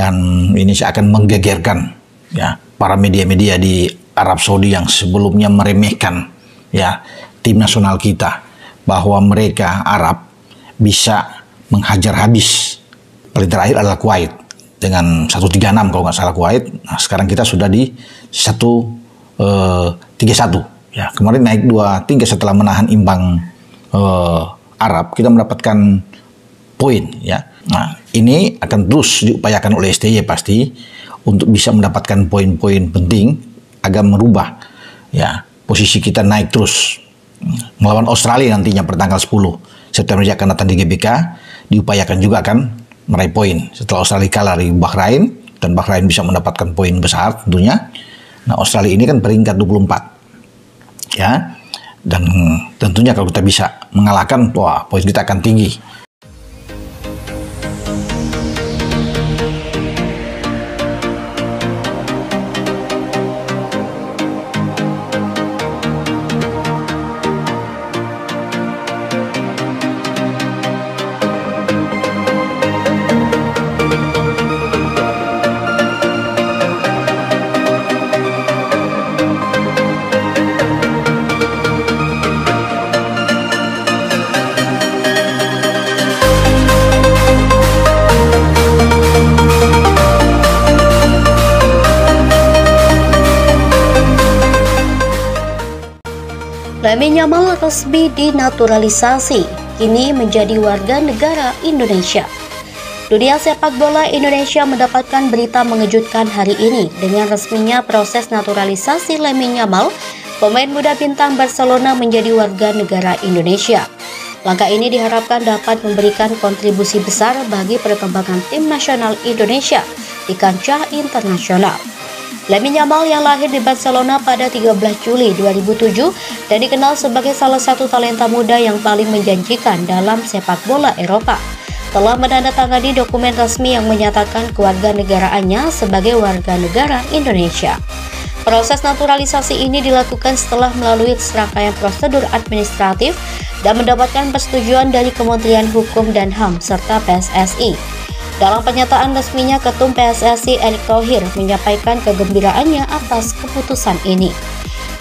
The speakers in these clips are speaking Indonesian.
dan ini akan menggegerkan ya para media-media di Arab Saudi yang sebelumnya meremehkan ya tim nasional kita, bahwa mereka Arab bisa menghajar habis. Paling terakhir adalah Kuwait dengan 136 kalau nggak salah Kuwait. Nah, sekarang kita sudah di 131 ya. Kemarin naik 2-3 setelah menahan imbang Arab, kita mendapatkan poin ya. Nah, ini akan terus diupayakan oleh STY pasti untuk bisa mendapatkan poin-poin penting agar merubah ya posisi kita naik terus. Melawan Australia nantinya pertanggal 10 September yang akan datang di GBK, diupayakan juga akan meraih poin setelah Australia kalah dari Bahrain, dan Bahrain bisa mendapatkan poin besar tentunya. Nah, Australia ini kan peringkat 24 ya, dan tentunya kalau kita bisa mengalahkan, wah, poin kita akan tinggi. Lamine Yamal resmi dinaturalisasi, kini menjadi warga negara Indonesia. Dunia sepak bola Indonesia mendapatkan berita mengejutkan hari ini dengan resminya proses naturalisasi Lamine Yamal, pemain muda bintang Barcelona, menjadi warga negara Indonesia. Langkah ini diharapkan dapat memberikan kontribusi besar bagi perkembangan tim nasional Indonesia di kancah internasional. Lamine Yamal yang lahir di Barcelona pada 13 Juli 2007 dan dikenal sebagai salah satu talenta muda yang paling menjanjikan dalam sepak bola Eropa, telah menandatangani dokumen resmi yang menyatakan kewarganegaraannya sebagai warga negara Indonesia. Proses naturalisasi ini dilakukan setelah melalui serangkaian prosedur administratif dan mendapatkan persetujuan dari Kementerian Hukum dan HAM serta PSSI. Dalam pernyataan resminya, Ketum PSSI Erick Thohir menyampaikan kegembiraannya atas keputusan ini.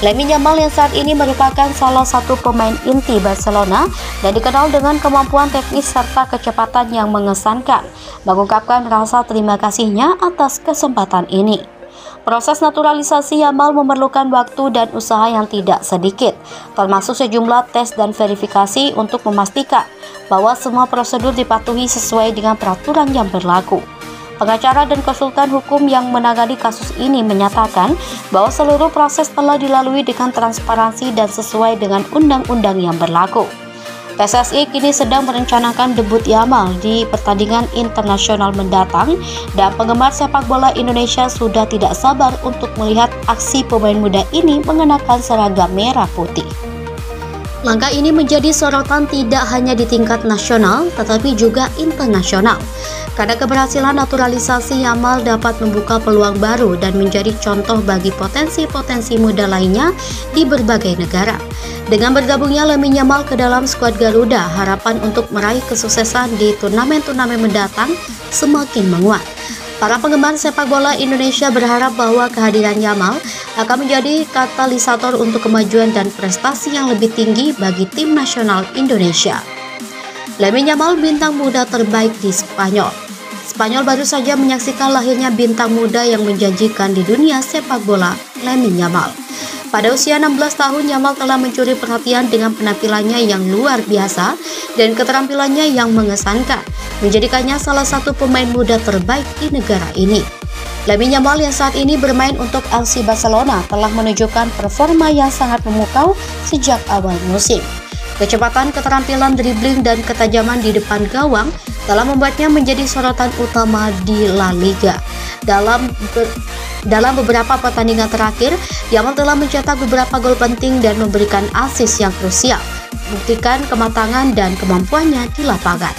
Lamine Yamal yang saat ini merupakan salah satu pemain inti Barcelona dan dikenal dengan kemampuan teknis serta kecepatan yang mengesankan, mengungkapkan rasa terima kasihnya atas kesempatan ini. Proses naturalisasi Yamal memerlukan waktu dan usaha yang tidak sedikit, termasuk sejumlah tes dan verifikasi untuk memastikan bahwa semua prosedur dipatuhi sesuai dengan peraturan yang berlaku. Pengacara dan konsultan hukum yang menangani kasus ini menyatakan bahwa seluruh proses telah dilalui dengan transparansi dan sesuai dengan undang-undang yang berlaku. PSSI kini sedang merencanakan debut Yamal di pertandingan internasional mendatang, dan penggemar sepak bola Indonesia sudah tidak sabar untuk melihat aksi pemain muda ini mengenakan seragam merah putih. Langkah ini menjadi sorotan tidak hanya di tingkat nasional tetapi juga internasional, karena keberhasilan naturalisasi Yamal dapat membuka peluang baru dan menjadi contoh bagi potensi-potensi muda lainnya di berbagai negara. Dengan bergabungnya Lamine Yamal ke dalam skuad Garuda, harapan untuk meraih kesuksesan di turnamen-turnamen mendatang semakin menguat. Para penggemar sepak bola Indonesia berharap bahwa kehadiran Yamal akan menjadi katalisator untuk kemajuan dan prestasi yang lebih tinggi bagi tim nasional Indonesia. Lamine Yamal, bintang muda terbaik di Spanyol. Spanyol baru saja menyaksikan lahirnya bintang muda yang menjanjikan di dunia sepak bola, Lamine Yamal. Pada usia 16 tahun, Yamal telah mencuri perhatian dengan penampilannya yang luar biasa dan keterampilannya yang mengesankan, menjadikannya salah satu pemain muda terbaik di negara ini. Lamine Yamal yang saat ini bermain untuk FC Barcelona telah menunjukkan performa yang sangat memukau sejak awal musim. Kecepatan, keterampilan dribbling, dan ketajaman di depan gawang telah membuatnya menjadi sorotan utama di La Liga. Dalam beberapa pertandingan terakhir, Yamal telah mencetak beberapa gol penting dan memberikan assist yang krusial, buktikan kematangan dan kemampuannya di lapangan.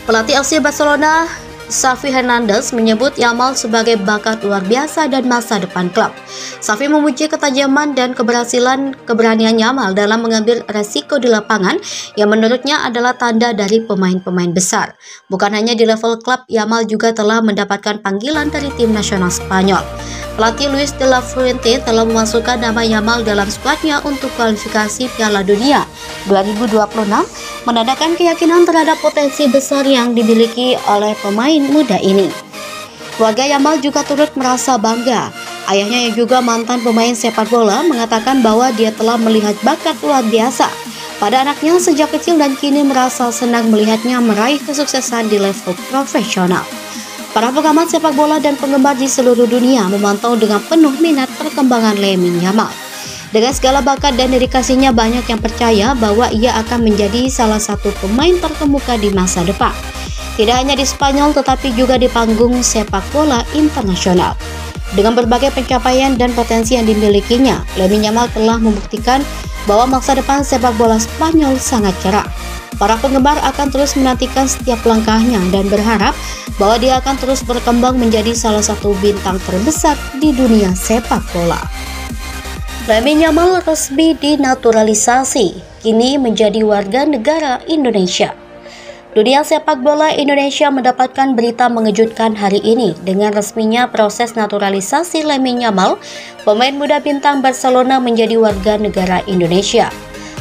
Pelatih FC Barcelona Xavi Hernandez menyebut Yamal sebagai bakat luar biasa dan masa depan klub. Xavi memuji ketajaman dan keberanian Yamal dalam mengambil resiko di lapangan yang menurutnya adalah tanda dari pemain-pemain besar. Bukan hanya di level klub, Yamal juga telah mendapatkan panggilan dari tim nasional Spanyol. Pelatih Luis de la Fuente telah memasukkan nama Yamal dalam skuadnya untuk kualifikasi Piala Dunia 2026, menandakan keyakinan terhadap potensi besar yang dimiliki oleh pemain muda ini. Keluarga Yamal juga turut merasa bangga. Ayahnya yang juga mantan pemain sepak bola mengatakan bahwa dia telah melihat bakat luar biasa pada anaknya sejak kecil dan kini merasa senang melihatnya meraih kesuksesan di level profesional. Para pengamat sepak bola dan penggemar di seluruh dunia memantau dengan penuh minat perkembangan Lamine Yamal. Dengan segala bakat dan dedikasinya, banyak yang percaya bahwa ia akan menjadi salah satu pemain terkemuka di masa depan. Tidak hanya di Spanyol tetapi juga di panggung sepak bola internasional. Dengan berbagai pencapaian dan potensi yang dimilikinya, Lamine Yamal telah membuktikan bahwa masa depan sepak bola Spanyol sangat cerah. Para penggemar akan terus menantikan setiap langkahnya dan berharap bahwa dia akan terus berkembang menjadi salah satu bintang terbesar di dunia sepak bola. Lamine Yamal resmi dinaturalisasi, kini menjadi warga negara Indonesia. Dunia sepak bola Indonesia mendapatkan berita mengejutkan hari ini dengan resminya proses naturalisasi Lamine Yamal, pemain muda bintang Barcelona, menjadi warga negara Indonesia.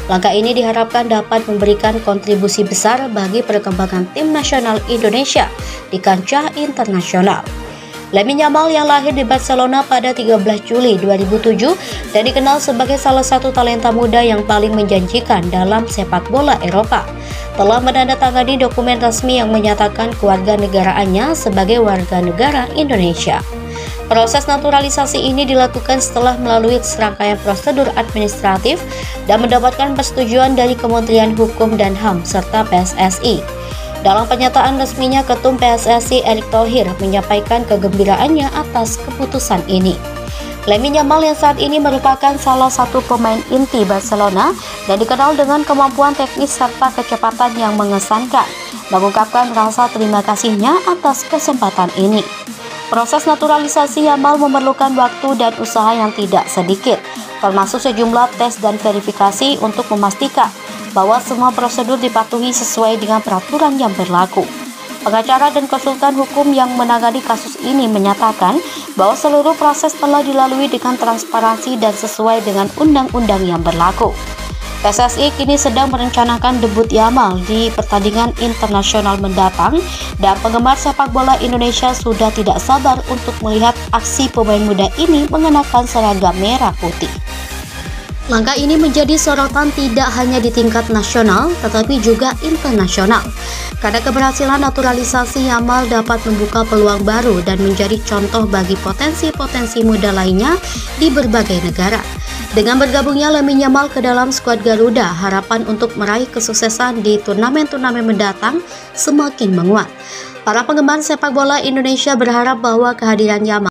Langkah ini diharapkan dapat memberikan kontribusi besar bagi perkembangan tim nasional Indonesia di kancah internasional. Lamine Yamal yang lahir di Barcelona pada 13 Juli 2007 dan dikenal sebagai salah satu talenta muda yang paling menjanjikan dalam sepak bola Eropa, telah menandatangani dokumen resmi yang menyatakan kewarganegaraannya sebagai warga negara Indonesia. Proses naturalisasi ini dilakukan setelah melalui serangkaian prosedur administratif dan mendapatkan persetujuan dari Kementerian Hukum dan HAM serta PSSI. Dalam pernyataan resminya, Ketum PSSI Erick Thohir menyampaikan kegembiraannya atas keputusan ini. Lamine Yamal yang saat ini merupakan salah satu pemain inti Barcelona dan dikenal dengan kemampuan teknis serta kecepatan yang mengesankan, mengungkapkan rasa terima kasihnya atas kesempatan ini. Proses naturalisasi Yamal memerlukan waktu dan usaha yang tidak sedikit, termasuk sejumlah tes dan verifikasi untuk memastikan bahwa semua prosedur dipatuhi sesuai dengan peraturan yang berlaku. Pengacara dan konsultan hukum yang menangani kasus ini menyatakan bahwa seluruh proses telah dilalui dengan transparansi dan sesuai dengan undang-undang yang berlaku. PSSI kini sedang merencanakan debut Yamal di pertandingan internasional mendatang dan penggemar sepak bola Indonesia sudah tidak sabar untuk melihat aksi pemain muda ini mengenakan seragam merah putih. Langkah ini menjadi sorotan tidak hanya di tingkat nasional tetapi juga internasional. Karena keberhasilan naturalisasi Yamal dapat membuka peluang baru dan menjadi contoh bagi potensi-potensi muda lainnya di berbagai negara. Dengan bergabungnya Lamine Yamal ke dalam skuad Garuda, harapan untuk meraih kesuksesan di turnamen-turnamen mendatang semakin menguat. Para penggemar sepak bola Indonesia berharap bahwa kehadiran Yamal